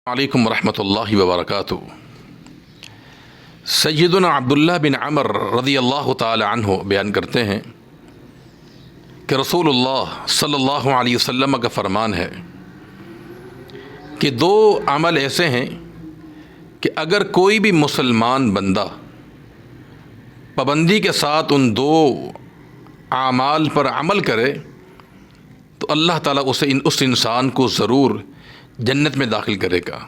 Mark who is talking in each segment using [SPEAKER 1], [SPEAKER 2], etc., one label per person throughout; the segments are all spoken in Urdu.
[SPEAKER 1] علیکم ورحمۃ اللہ وبرکاتہ۔ سیدنا عبداللہ بن عمر رضی اللہ تعالی عنہ بیان کرتے ہیں کہ رسول اللہ صلی اللہ علیہ وسلم کا فرمان ہے کہ دو عمل ایسے ہیں کہ اگر کوئی بھی مسلمان بندہ پابندی کے ساتھ ان دو اعمال پر عمل کرے تو اللہ تعالیٰ اس انسان کو ضرور جنت میں داخل کرے گا۔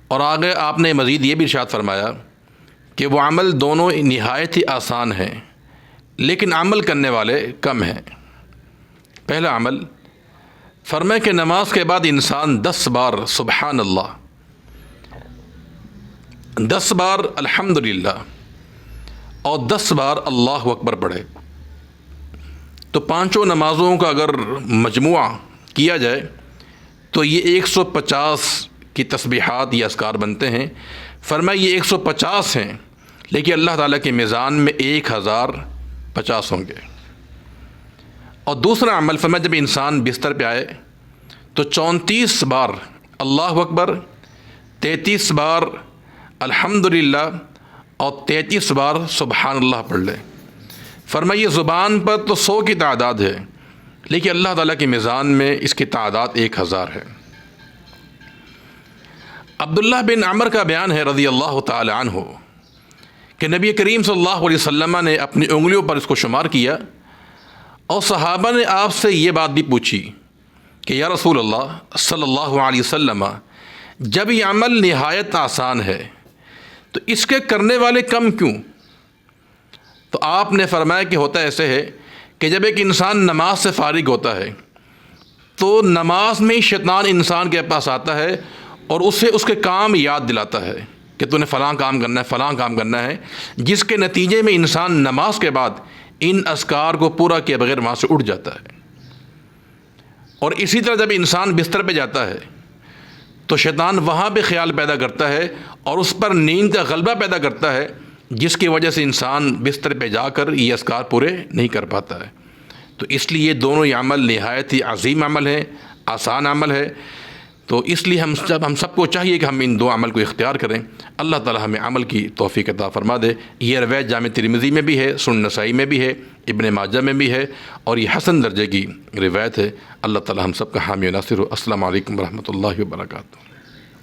[SPEAKER 1] اور آگے آپ نے مزید یہ بھی ارشاد فرمایا کہ وہ عمل دونوں نہایت ہی آسان ہیں لیکن عمل کرنے والے کم ہیں۔ پہلا عمل فرمائے کہ نماز کے بعد انسان 10 بار سبحان اللہ، 10 بار الحمدللہ اور 10 بار اللہ اکبر پڑھے۔ تو پانچوں نمازوں کا اگر مجموعہ کیا جائے تو یہ 150 کی تسبیحات یا اذکار بنتے ہیں۔ فرمایا یہ 150 ہیں لیکن اللہ تعالیٰ کے میزان میں 1050 ہوں گے۔ اور دوسرا عمل فرمایا جب انسان بستر پہ آئے تو 34 بار اللہ اکبر، 33 بار الحمدللہ اور 33 بار سبحان اللہ پڑھ لے۔ فرمایا یہ زبان پر تو 100 کی تعداد ہے لیکن اللہ تعالیٰ کے میزان میں اس کی تعداد 1000 ہے۔ عبداللہ بن عمر کا بیان ہے رضی اللہ تعالی عنہ کہ نبی کریم صلی اللہ علیہ وسلم نے اپنی انگلیوں پر اس کو شمار کیا اور صحابہ نے آپ سے یہ بات بھی پوچھی کہ یا رسول اللہ صلی اللہ علیہ وسلم، جب یہ عمل نہایت آسان ہے تو اس کے کرنے والے کم کیوں؟ تو آپ نے فرمایا کہ ہوتا ایسے ہے کہ جب ایک انسان نماز سے فارغ ہوتا ہے تو نماز میں شیطان انسان کے پاس آتا ہے اور اسے اس کے کام یاد دلاتا ہے کہ تو نے فلاں کام کرنا ہے، فلاں کام کرنا ہے، جس کے نتیجے میں انسان نماز کے بعد ان اذکار کو پورا کیے بغیر وہاں سے اٹھ جاتا ہے۔ اور اسی طرح جب انسان بستر پہ جاتا ہے تو شیطان وہاں پہ خیال پیدا کرتا ہے اور اس پر نیند کا غلبہ پیدا کرتا ہے، جس کی وجہ سے انسان بستر پہ جا کر یہ اذکار پورے نہیں کر پاتا ہے۔ تو اس لیے دونوں یہ عمل نہایت ہی عظیم عمل ہے، آسان عمل ہے۔ تو اس لیے ہم سب کو چاہیے کہ ہم ان دو عمل کو اختیار کریں۔ اللہ تعالی ہمیں عمل کی توفیق عطا فرما دے۔ یہ روایت جامع ترمذی میں بھی ہے، سنن نسائی میں بھی ہے، ابن ماجہ میں بھی ہے اور یہ حسن درجے کی روایت ہے۔ اللہ تعالی ہم سب کا حامی و ناصر ہو۔ السلام علیکم ورحمۃ اللہ وبرکاتہ۔